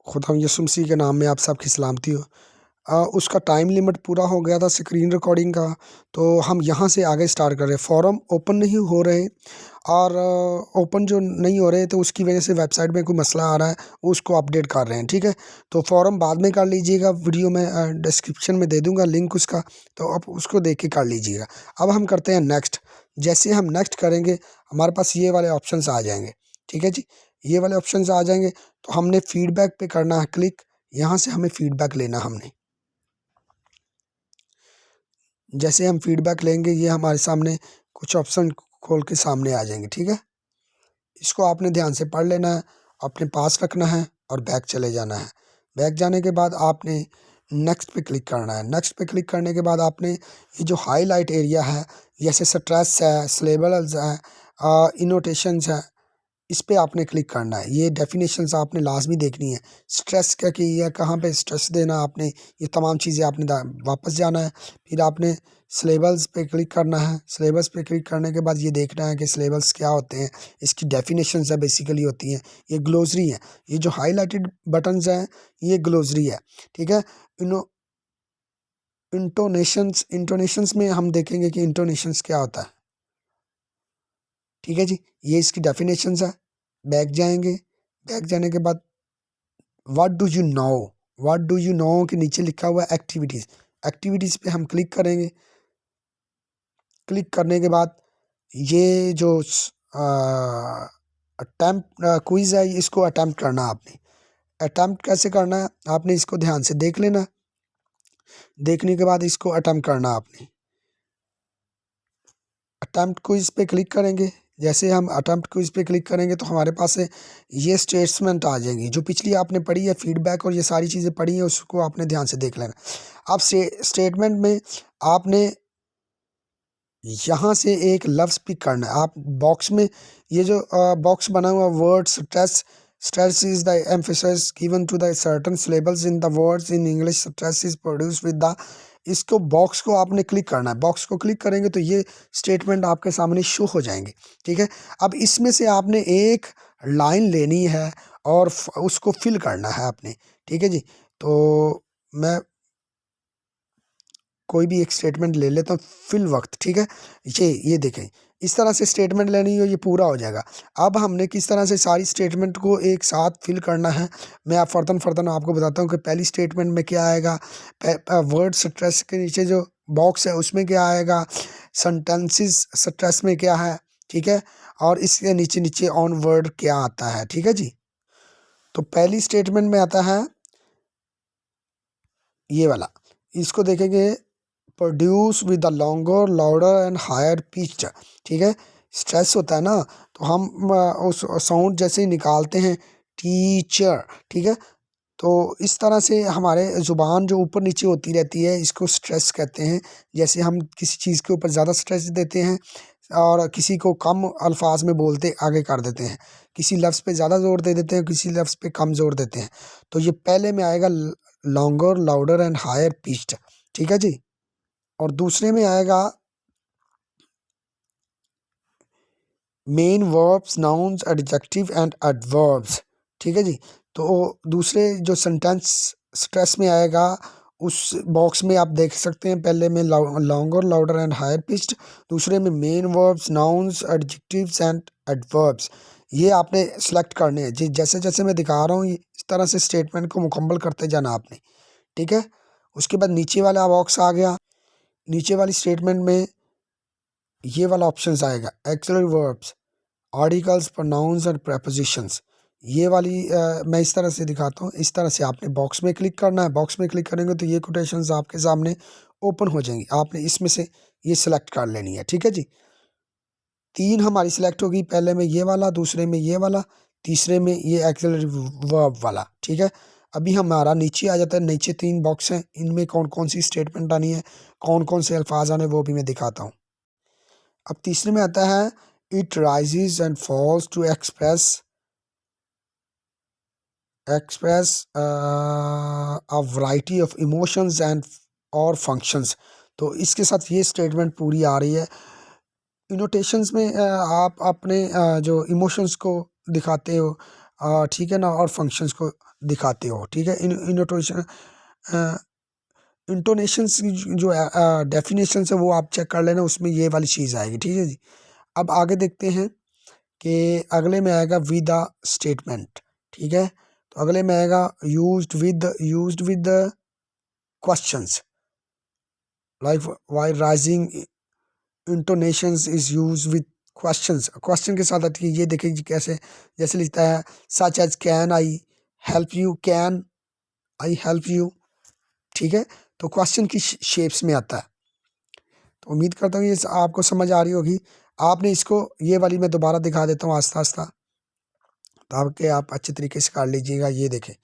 खुदा यीशु मसीह के नाम में आप सबकी सलामती हो। उसका टाइम लिमिट पूरा हो गया था स्क्रीन रिकॉर्डिंग का, तो हम यहाँ से आगे स्टार्ट कर रहे हैं। फॉर्म ओपन नहीं हो रहे और ओपन जो नहीं हो रहे तो उसकी वजह से वेबसाइट में कोई मसला आ रहा है, उसको अपडेट कर रहे हैं। ठीक है, तो फॉर्म बाद में कर लीजिएगा, वीडियो में डिस्क्रिप्शन में दे दूंगा लिंक उसका, तो आप उसको देख के कर लीजिएगा। अब हम करते हैं नेक्स्ट। जैसे हम नेक्स्ट करेंगे हमारे पास ये वाले ऑप्शंस आ जाएंगे। ठीक है जी, ये वाले ऑप्शंस आ जाएंगे तो हमने फीडबैक पे करना है क्लिक। यहाँ से हमें फीडबैक लेना हमने। जैसे हम फीडबैक लेंगे ये हमारे सामने कुछ ऑप्शन खोल के सामने आ जाएंगे। ठीक है, इसको आपने ध्यान से पढ़ लेना है, अपने पास रखना है और बैक चले जाना है। बैक जाने के बाद आपने नेक्स्ट पे क्लिक करना है। नेक्स्ट पे क्लिक करने के बाद आपने ये जो हाईलाइट एरिया है, जैसे स्ट्रेस है, सिलेबल्स है, इनोटेशंस है, इस पे आपने क्लिक करना है। ये डेफिनेशंस आपने लाजमी देखनी है। स्ट्रेस क्या की है, कहाँ पे स्ट्रेस देना आपने, ये तमाम चीज़ें आपने वापस जाना है। फिर आपने सिलेबल्स पे क्लिक करना है। सिलेबस पे क्लिक करने के बाद ये देखना है कि सिलेबल्स क्या होते हैं, इसकी डेफिनेशंस है बेसिकली होती हैं। ये ग्लोसरी है, ये जो हाईलाइटेड बटन्स हैं ये ग्लोसरी है। ठीक है, इंटोनेशंस में हम देखेंगे कि इंटोनेशंस क्या होता है। ठीक है जी, ये इसकी डेफिनेशंस है। बैक जाएंगे, बैक जाने के बाद what do you know, what do you know के नीचे लिखा हुआ है एक्टिविटीज़। एक्टिविटीज़ पे हम क्लिक करेंगे। क्लिक करने के बाद ये जो अटैम्प्ट क्विज है, इसको अटैम्प्ट करना है आपने। अटैम्प्ट कैसे करना है आपने इसको ध्यान से देख लेना। देखने के बाद इसको अटैम्प्ट करना है आपने। अटैम्प्ट क्विज पे क्लिक करेंगे। जैसे हम अटैम्प्ट क्विज पे क्लिक करेंगे तो हमारे पास ये स्टेटमेंट आ जाएंगी जो पिछली आपने पढ़ी है, फीडबैक और ये सारी चीज़ें पढ़ी हैं, उसको आपने ध्यान से देख लेना। अब स्टेटमेंट में आपने यहाँ से एक लफ्ज़ पिक करना है। आप बॉक्स में ये जो बॉक्स बना हुआ word stress, stress is the emphasis given to the certain syllables in the words in English, stress is produce with the, इसको बॉक्स को आपने क्लिक करना है। बॉक्स को क्लिक करेंगे तो ये स्टेटमेंट आपके सामने शो हो जाएंगे। ठीक है, अब इसमें से आपने एक लाइन लेनी है और उसको फिल करना है आपने। ठीक है जी, तो मैं कोई भी एक स्टेटमेंट ले लेता हूँ फिल वक्त। ठीक है, ये देखें, इस तरह से स्टेटमेंट लेनी हो, ये पूरा हो जाएगा। अब हमने किस तरह से सारी स्टेटमेंट को एक साथ फिल करना है, मैं आप फर्दन आपको बताता हूँ कि पहली स्टेटमेंट में क्या आएगा। वर्ड स्ट्रेस के नीचे जो बॉक्स है उसमें क्या आएगा, सेंटेंसेस स्ट्रेस में क्या है। ठीक है, और इसके नीचे नीचे ऑन वर्ड क्या आता है। ठीक है जी, तो पहली स्टेटमेंट में आता है ये वाला, इसको देखेंगे, produce with the longer louder and higher pitched. ठीक है, स्ट्रेस होता है ना, तो हम उस साउंड जैसे ही निकालते हैं टीचर। ठीक है, तो इस तरह से हमारे ज़ुबान जो ऊपर नीचे होती रहती है इसको स्ट्रेस कहते हैं। जैसे हम किसी चीज़ के ऊपर ज़्यादा स्ट्रेस देते हैं और किसी को कम अल्फाज में बोलते आगे कर देते हैं, किसी लफ्ज़ पे ज़्यादा ज़ोर दे देते हैं, किसी लफ्ज़ पे कम ज़ोर देते हैं। तो ये पहले में आएगा longer louder and higher pitched. ठीक है जी, और दूसरे में आएगा main verbs, nouns, adjective and adverbs. ठीक है जी, तो दूसरे जो सेंटेंस स्ट्रेस में आएगा उस बॉक्स में आप देख सकते हैं, पहले में longer louder and higher pitched, दूसरे में main verbs, nouns, adjectives and adverbs. ये आपने सेलेक्ट करने हैं जी, जैसे जैसे मैं दिखा रहा हूँ इस तरह से स्टेटमेंट को मुकम्मल करते जाना आपने। ठीक है, उसके बाद नीचे वाला बॉक्स आ गया। नीचे वाली स्टेटमेंट में ये वाला ऑप्शंस आएगा, एक्सिलरी वर्ब्स, आर्टिकल्स, प्रोनाउंस और प्रेपोजिशंस। ये वाली मैं इस तरह से दिखाता हूँ। इस तरह से आपने बॉक्स में क्लिक करना है। बॉक्स में क्लिक करेंगे तो ये कोटेशंस आपके सामने ओपन हो जाएंगी। आपने इसमें से ये सिलेक्ट कर लेनी है। ठीक है जी, तीन हमारी सिलेक्ट होगी, पहले में ये वाला, दूसरे में ये वाला, तीसरे में ये एक्सिलरी वर्ब वाला। ठीक है, अभी हमारा नीचे आ जाता है। नीचे तीन बॉक्स हैं, इनमें कौन कौन सी स्टेटमेंट आनी है, कौन कौन से अल्फाज आने, वो भी मैं दिखाता हूँ। अब तीसरे में आता है it rises and falls to express a variety of emotions and और functions। तो इसके साथ ये स्टेटमेंट पूरी आ रही है। इनोटेशंस में आप अपने जो इमोशंस को दिखाते हो, ठीक है ना, और फंक्शंस को दिखाते हो। ठीक है, इनोटेशन इंटोनेशंस जो डेफिनेशन है वो आप चेक कर लेना, उसमें ये वाली चीज़ आएगी। ठीक है जी। अब आगे देखते हैं कि अगले में आएगा विद द स्टेटमेंट। ठीक है, तो अगले में आएगा used with questions like while rising intonations is use with questions. Question के साथ आती है, ये देखिए जी कैसे, जैसे लिखता है such as can I help you, can I help you. ठीक है, तो क्वेश्चन की शेप्स में आता है। तो उम्मीद करता हूँ ये आपको समझ आ रही होगी। आपने इसको ये वाली मैं दोबारा दिखा देता हूँ आस्ता आस्ता, ताकि आप अच्छे तरीके से कर लीजिएगा। ये देखें,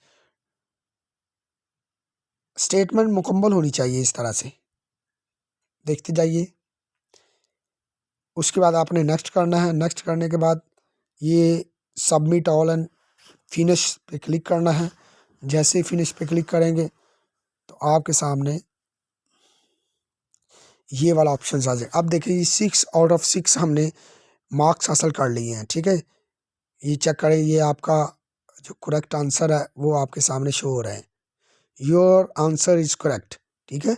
स्टेटमेंट मुकम्मल होनी चाहिए इस तरह से, देखते जाइए। उसके बाद आपने नेक्स्ट करना है। नेक्स्ट करने के बाद ये सबमिट ऑल एंड फिनिश पे क्लिक करना है। जैसे ही फिनिश पे क्लिक करेंगे तो आपके सामने ये वाला ऑप्शन आ जाए। अब देखिए 6/6 हमने मार्क्स हासिल कर लिए हैं। ठीक है, ये चेक करें, ये आपका जो करेक्ट आंसर है वो आपके सामने शो हो रहा है, योर आंसर इज करेक्ट। ठीक है,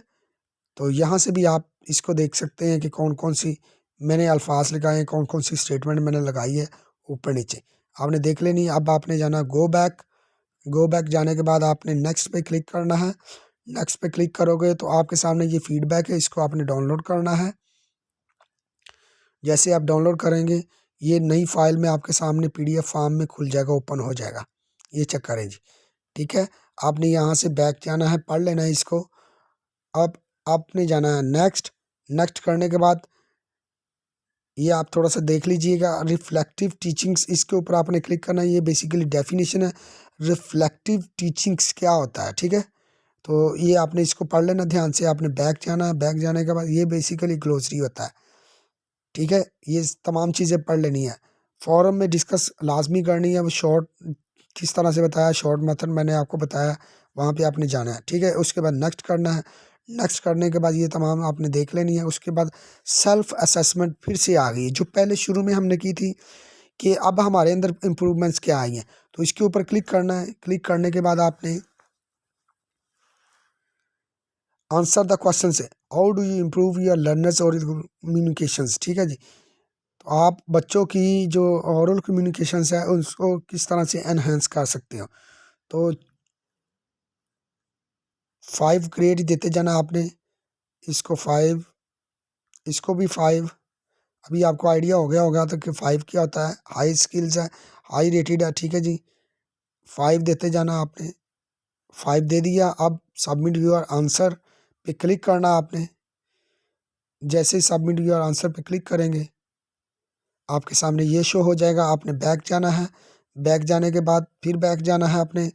तो यहाँ से भी आप इसको देख सकते हैं कि कौन कौन सी मैंने अल्फाज लगाए हैं, कौन कौन सी स्टेटमेंट मैंने लगाई है, ऊपर नीचे आपने देख लेनी। अब आपने जाना गो बैक। गो बैक जाने के बाद आपने नेक्स्ट पे क्लिक करना है। नेक्स्ट पे क्लिक करोगे तो आपके सामने ये फीडबैक है, इसको आपने डाउनलोड करना है। जैसे आप डाउनलोड करेंगे ये नई फाइल में आपके सामने पीडीएफ फॉर्म में खुल जाएगा, ओपन हो जाएगा। ये चेक करें जी। ठीक है, आपने यहाँ से बैक जाना है, पढ़ लेना है इसको। अब आपने जाना है नेक्स्ट। नेक्स्ट करने के बाद ये आप थोड़ा सा देख लीजिएगा, रिफ्लेक्टिव टीचिंग्स, इसके ऊपर आपने क्लिक करना है। ये बेसिकली डेफिनेशन है रिफ्लेक्टिव टीचिंग्स क्या होता है। ठीक है, तो ये आपने इसको पढ़ लेना ध्यान से। आपने बैक जाना है। बैक जाने के बाद ये बेसिकली ग्लोसरी होता है। ठीक है, ये तमाम चीज़ें पढ़ लेनी है। फोरम में डिस्कस लाजमी करनी है। वो शॉर्ट किस तरह से बताया, शॉर्ट मेथड मैंने आपको बताया, वहाँ पे आपने जाना है। ठीक है, उसके बाद नेक्स्ट करना है। नेक्स्ट करने के बाद ये तमाम आपने देख लेनी है। उसके बाद सेल्फ असेसमेंट फिर से आ गई, जो पहले शुरू में हमने की थी कि अब हमारे अंदर इम्प्रूवमेंट्स क्या आई हैं। तो इसके ऊपर क्लिक करना है। क्लिक करने के बाद आपने आंसर द क्वेश्चन से how do you improve your learners और कम्युनिकेशंस। ठीक है जी, तो आप बच्चों की जो ओरल कम्युनिकेशंस है उसको किस तरह से एनहेंस कर सकते हो। तो 5 ग्रेड देते जाना आपने, इसको 5, इसको भी 5। अभी आपको आइडिया हो गया होगा तो कि 5 क्या होता है, हाई स्किल्स है, हाई रेटेड है। ठीक है जी, 5 देते जाना आपने। 5 दे दिया। अब सबमिट योर आंसर पे क्लिक करना आपने। जैसे ही सबमिट योर आंसर पे क्लिक करेंगे आपके सामने ये शो हो जाएगा। आपने बैक जाना है। बैक जाने के बाद फिर बैक जाना है आपने,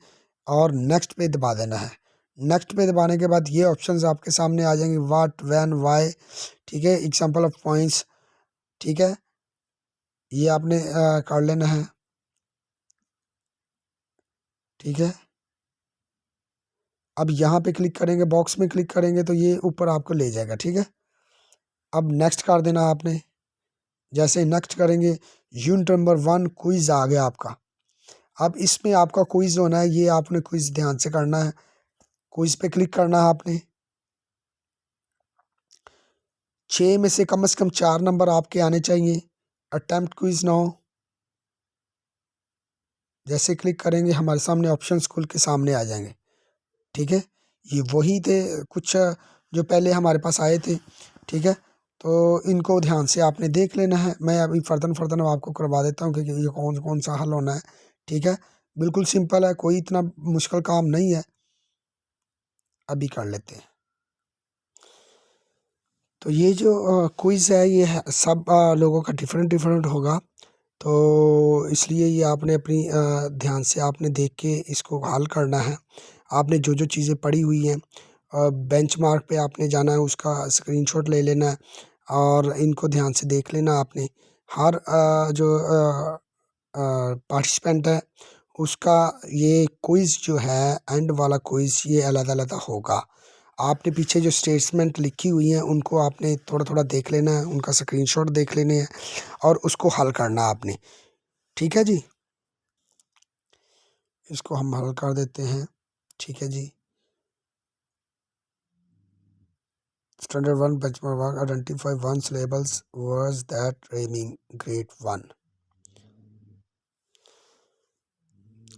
और नेक्स्ट पे दबा देना है। नेक्स्ट पे दबाने के बाद ये ऑप्शंस आपके सामने आ जाएंगे, व्हाट, व्हेन, व्हाई। ठीक है, एग्जांपल ऑफ पॉइंट्स। ठीक है, ये आपने कर लेना है। ठीक है, अब यहाँ पे क्लिक करेंगे, बॉक्स में क्लिक करेंगे तो ये ऊपर आपको ले जाएगा। ठीक है, अब नेक्स्ट कर देना आपने। जैसे नेक्स्ट करेंगे यूनिट नंबर 1 क्विज आ गया आपका। अब इसमें आपका क्विज होना है, ये आपने क्विज ध्यान से करना है। क्विज पे क्लिक करना है आपने। 6 में से कम 4 नंबर आपके आने चाहिए। Attempt quiz now. जैसे क्लिक करेंगे हमारे सामने ऑप्शंस खुल के सामने आ जाएंगे। ठीक है, ये वही थे कुछ जो पहले हमारे पास आए थे। ठीक है, तो इनको ध्यान से आपने देख लेना है। मैं अभी फर्दन फर्दन आपको करवा देता हूँ कि ये कौन कौन सा हल होना है। ठीक है, बिल्कुल सिंपल है, कोई इतना मुश्किल काम नहीं है। अभी कर लेते हैं। तो ये जो क्विज़ है ये सब लोगों का डिफरेंट डिफरेंट होगा। तो इसलिए ये आपने अपनी ध्यान से आपने देख के इसको हल करना है। आपने जो जो चीज़ें पढ़ी हुई हैं बेंचमार्क पे आपने जाना है, उसका स्क्रीनशॉट ले लेना है और इनको ध्यान से देख लेना आपने। हर जो पार्टिसिपेंट है उसका ये क्विज़ जो है, एंड वाला क्विज़ ये अलग-अलग होगा। आपने पीछे जो स्टेटमेंट लिखी हुई हैं उनको आपने थोड़ा-थोड़ा देख लेना है, उनका स्क्रीनशॉट देख लेने हैं और उसको हल करना आपने। ठीक है जी? इसको हम हल कर देते हैं, ठीक है जी। Standard 1 benchmark identify one syllables words that rhyming grade 1।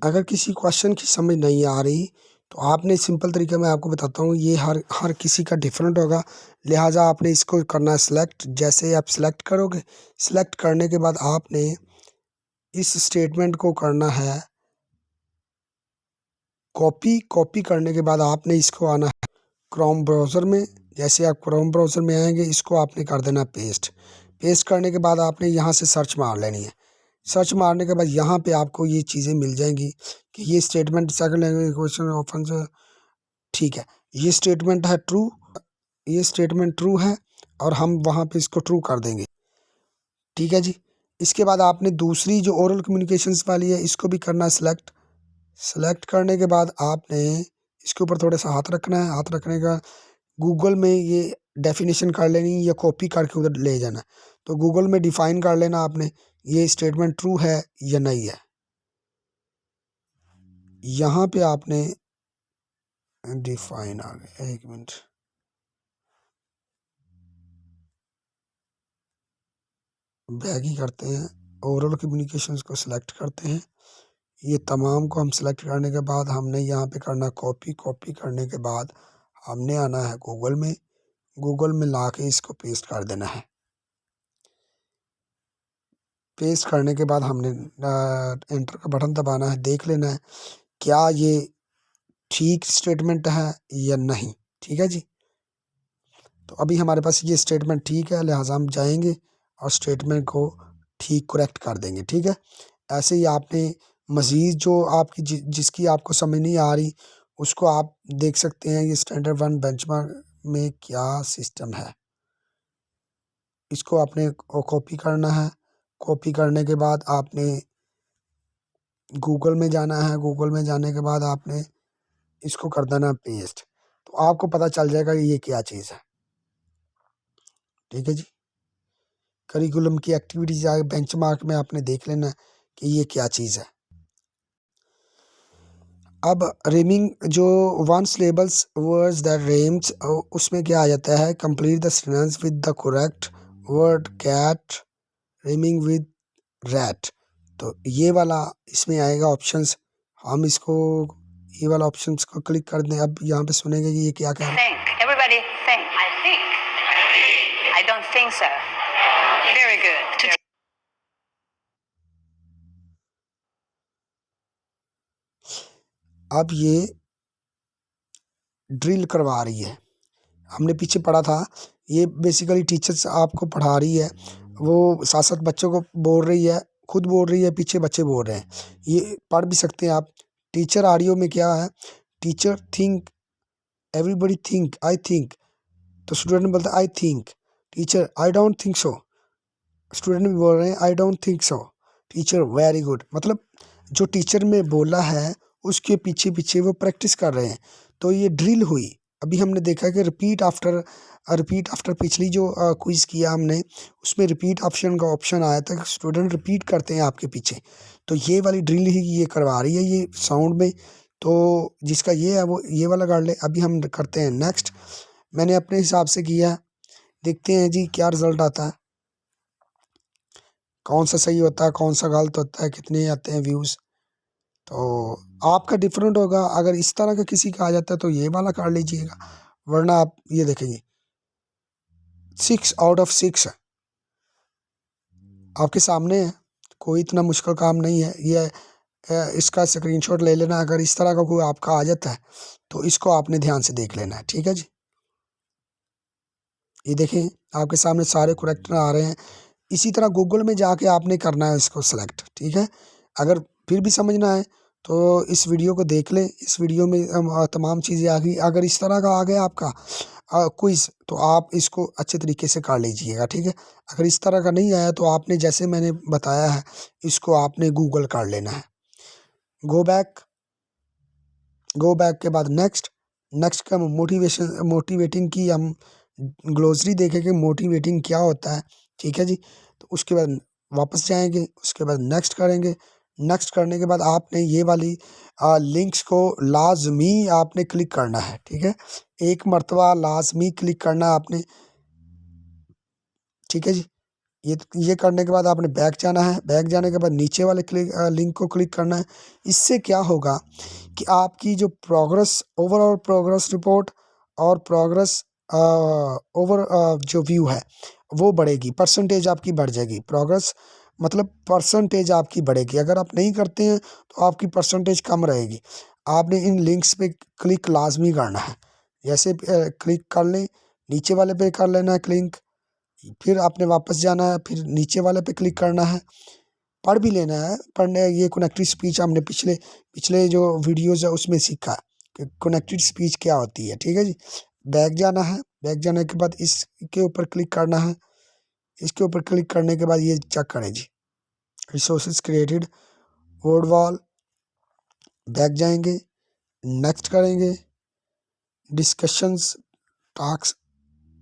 अगर किसी क्वेश्चन की समझ नहीं आ रही तो आपने सिंपल तरीके में आपको बताता हूँ, ये हर किसी का डिफरेंट होगा, लिहाजा आपने इसको करना है सिलेक्ट। जैसे आप सिलेक्ट करोगे, सिलेक्ट करने के बाद आपने इस स्टेटमेंट को करना है कॉपी। कॉपी करने के बाद आपने इसको आना है क्रोम ब्राउज़र में। जैसे आप क्रोम ब्राउज़र में आएंगे, इसको आपने कर देना पेस्ट। पेस्ट करने के बाद आपने यहाँ से सर्च मार लेनी है। सर्च मारने के बाद यहाँ पे आपको ये चीज़ें मिल जाएंगी कि ये statement second language question option से, ठीक है, ये स्टेटमेंट है ट्रू, ये स्टेटमेंट ट्रू है और हम वहाँ पे इसको ट्रू कर देंगे, ठीक है जी। इसके बाद आपने दूसरी जो ओरल कम्युनिकेशंस वाली है, इसको भी करना है सिलेक्ट। सेलेक्ट करने के बाद आपने इसके ऊपर थोड़ा सा हाथ रखना है। हाथ रखने का गूगल में ये डेफिनेशन कर लेनी या कॉपी करके उधर ले जाना है। तो गूगल में डिफाइन कर लेना आपने, ये स्टेटमेंट ट्रू है या नहीं है। यहाँ पे आपने डिफाइन आ गया, एक मिनट, बैग ही करते हैं, ओरल कम्युनिकेशंस को सिलेक्ट करते हैं। ये तमाम को हम सिलेक्ट करने के बाद हमने यहाँ पे करना कॉपी। कॉपी करने के बाद हमने आना है गूगल में, गूगल में ला के इसको पेस्ट कर देना है। पेस्ट करने के बाद हमने एंटर का बटन दबाना है, देख लेना है क्या ये ठीक स्टेटमेंट है या नहीं, ठीक है जी। तो अभी हमारे पास ये स्टेटमेंट ठीक है, लिहाजा हम जाएंगे और स्टेटमेंट को ठीक करेक्ट कर देंगे, ठीक है। ऐसे ही आपने मज़ीद जो आपकी जिसकी आपको समझ नहीं आ रही उसको आप देख सकते हैं, ये स्टैंडर्ड 1 बेंचमार्क में क्या सिस्टम है। इसको आपने कॉपी करना है। कॉपी करने के बाद आपने गूगल में जाना है। गूगल में जाने के बाद आपने इसको कर देना पेस्ट। तो आपको पता चल जाएगा कि ये क्या चीज़ है, ठीक है जी। करिकुलम की एक्टिविटीज बेंचमार्क में आपने देख लेना है कि ये क्या चीज़ है। अब रेमिंग जो one syllables words that rhymes, उसमें क्या आ जाता है, complete the sentence with the correct word cat rhyming with rat. तो ये वाला इसमें आएगा ऑप्शंस। हम इसको ये वाला ऑप्शंस को क्लिक कर दें। अब यहाँ पे सुनेंगे कि ये क्या कह रहे हैं। Everybody think. I think. I don't think so. Very good. अब ये ड्रिल करवा रही है। हमने पीछे पढ़ा था, ये बेसिकली टीचर्स आपको पढ़ा रही है, वो साथ साथ बच्चों को बोल रही है, खुद बोल रही है, पीछे बच्चे बोल रहे हैं। ये पढ़ भी सकते हैं आप। टीचर ऑडियो में क्या है, teacher think, everybody think, I think. तो स्टूडेंट बोलता है I think. Teacher I don't think so. Student भी बोल रहे हैं I don't think so. Teacher very good. मतलब जो टीचर में बोला है उसके पीछे पीछे वो प्रैक्टिस कर रहे हैं। तो ये ड्रिल हुई। अभी हमने देखा कि रिपीट आफ्टर पिछली जो क्विज़ किया हमने, उसमें रिपीट ऑप्शन का ऑप्शन आया था, स्टूडेंट रिपीट करते हैं आपके पीछे। तो ये वाली ड्रिल ही ये करवा रही है ये साउंड में। तो जिसका ये है वो ये वाला कर ले। अभी हम करते हैं नेक्स्ट। मैंने अपने हिसाब से किया, देखते हैं जी क्या रिज़ल्ट आता है, कौन सा सही होता है, कौन सा गलत होता है, कितने आते हैं व्यूज़। तो आपका डिफरेंट होगा। अगर इस तरह का किसी का आ जाता है तो ये वाला कर लीजिएगा, वरना आप ये देखेंगे 6 आउट ऑफ 6 आपके सामने है। कोई इतना मुश्किल काम नहीं है। ये इसका स्क्रीनशॉट ले लेना। अगर इस तरह का कोई आपका आ जाता है तो इसको आपने ध्यान से देख लेना है, ठीक है जी। ये देखें आपके सामने सारे करेक्टर आ रहे हैं। इसी तरह गूगल में जाके आपने करना है इसको सेलेक्ट, ठीक है। अगर फिर भी समझना है तो इस वीडियो को देख लें। इस वीडियो में तमाम चीज़ें आ गई। अगर इस तरह का आ गया आपका क्विज़ तो आप इसको अच्छे तरीके से कर लीजिएगा, ठीक है। अगर इस तरह का नहीं आया तो आपने जैसे मैंने बताया है इसको आपने गूगल कर लेना है। Go back. गो बैक के बाद नेक्स्ट। नेक्स्ट का मोटिवेटिंग की हम ग्लोसरी देखेंगे, मोटिवेटिंग क्या होता है, ठीक है जी। तो उसके बाद वापस जाएंगे, उसके बाद नेक्स्ट करेंगे। नेक्स्ट करने के बाद आपने ये वाली लिंक्स को लाजमी आपने क्लिक करना है, ठीक है, एक मर्तबा लाजमी क्लिक करना है आपने, ठीक है जी। ये करने के बाद आपने बैक जाना है, बैक जाने के बाद नीचे वाले लिंक को क्लिक करना है। इससे क्या होगा कि आपकी जो प्रोग्रेस, ओवरऑल प्रोग्रेस रिपोर्ट और प्रोग्रेस ओवर जो व्यू है वो बढ़ेगी, परसेंटेज आपकी बढ़ जाएगी। प्रोग्रेस मतलब परसेंटेज आपकी बढ़ेगी। अगर आप नहीं करते हैं तो आपकी परसेंटेज कम रहेगी। आपने इन लिंक्स पे क्लिक लाजमी करना है। जैसे क्लिक कर लें, नीचे वाले पे कर लेना है क्लिक, फिर आपने वापस जाना है, फिर नीचे वाले पे क्लिक करना है, पढ़ भी लेना है। पढ़ने ये कनेक्टेड स्पीच हमने पिछले पिछले जो वीडियोज़ है उसमें सीखा कि कनेक्टेड स्पीच क्या होती है, ठीक है जी। बैक जाना है, बैक जाने के बाद इसके ऊपर क्लिक करना है। इसके ऊपर क्लिक करने के बाद ये चेक करें जी, resources created, word wall, back जाएंगे, नेक्स्ट करेंगे, डिस्कशंस टास्क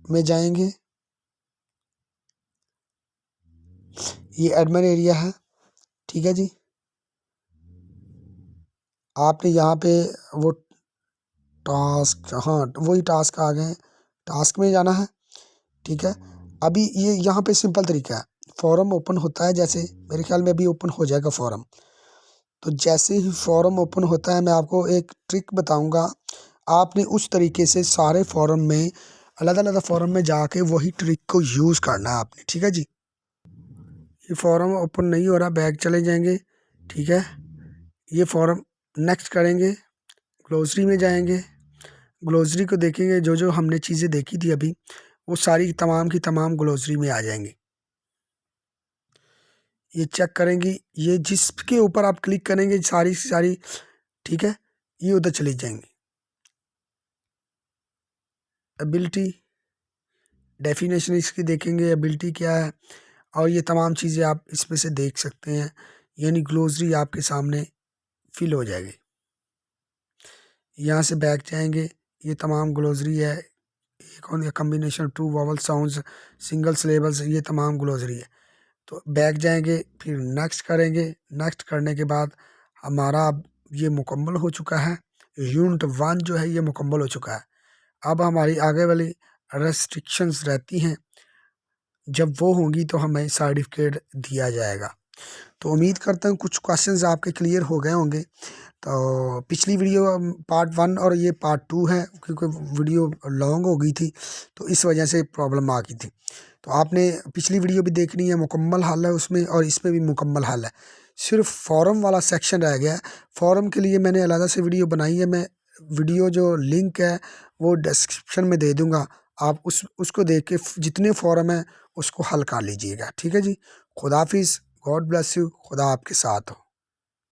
में जाएंगे, ये एडमिन एरिया है, ठीक है जी। आपने यहाँ पे वो टास्क, हाँ वही टास्क आ गए, टास्क में जाना है, ठीक है। अभी ये यहाँ पे सिंपल तरीका है, फॉर्म ओपन होता है, जैसे मेरे ख्याल में अभी ओपन हो जाएगा फॉर्म। तो जैसे ही फॉर्म ओपन होता है मैं आपको एक ट्रिक बताऊंगा, आपने उस तरीके से सारे फॉर्म में, अलग अलग फॉर्म में जाके वही ट्रिक को यूज़ करना है आपने, ठीक है जी। ये फॉर्म ओपन नहीं हो रहा, बैक चले जाएंगे, ठीक है। ये फॉर्म नेक्स्ट करेंगे, ग्लोसरी में जाएंगे, ग्लोसरी को देखेंगे, जो जो हमने चीज़ें देखी थी अभी वो सारी तमाम की तमाम ग्लोसरी में आ जाएंगी। ये चेक करेंगी, ये जिसके ऊपर आप क्लिक करेंगे सारी सारी, ठीक है, ये उधर चली जाएंगी। एबिलिटी, डेफिनेशन इसकी देखेंगे, एबिलिटी क्या है, और ये तमाम चीज़ें आप इसमें से देख सकते हैं। यानी ग्लोसरी आपके सामने फिल हो जाएगी। यहाँ से बैक जाएंगे, ये तमाम ग्लोसरी है, एक combination two vowel sounds, single syllables, ये तमाम ग्लोसरी है। तो बैक जाएंगे, फिर नेक्स्ट करेंगे, नेक्स्ट करने के बाद हमारा अब ये मुकम्मल हो चुका है, यूनिट 1 जो है ये मुकम्मल हो चुका है। अब हमारी आगे वाली रेस्ट्रिक्शंस रहती हैं, जब वो होंगी तो हमें सर्टिफिकेट दिया जाएगा। तो उम्मीद करता हूँ कुछ क्वेश्चंस आपके क्लियर हो गए होंगे। तो पिछली वीडियो पार्ट 1 और ये पार्ट 2 है, क्योंकि वीडियो लॉन्ग हो गई थी तो इस वजह से प्रॉब्लम आ गई थी। तो आपने पिछली वीडियो भी देखनी है, मुकम्मल हल है उसमें, और इसमें भी मुकम्मल हल है। सिर्फ फॉर्म वाला सेक्शन रह गया है। फॉर्म के लिए मैंने अलग से वीडियो बनाई है, मैं वीडियो जो लिंक है वो डिस्क्रिप्शन में दे दूँगा। आप उसको देख के जितने फॉर्म हैं उसको हल कर लीजिएगा, ठीक है जी। खुदाफिज़, गॉड ब्लेस यू, खुदा आपके साथ हो।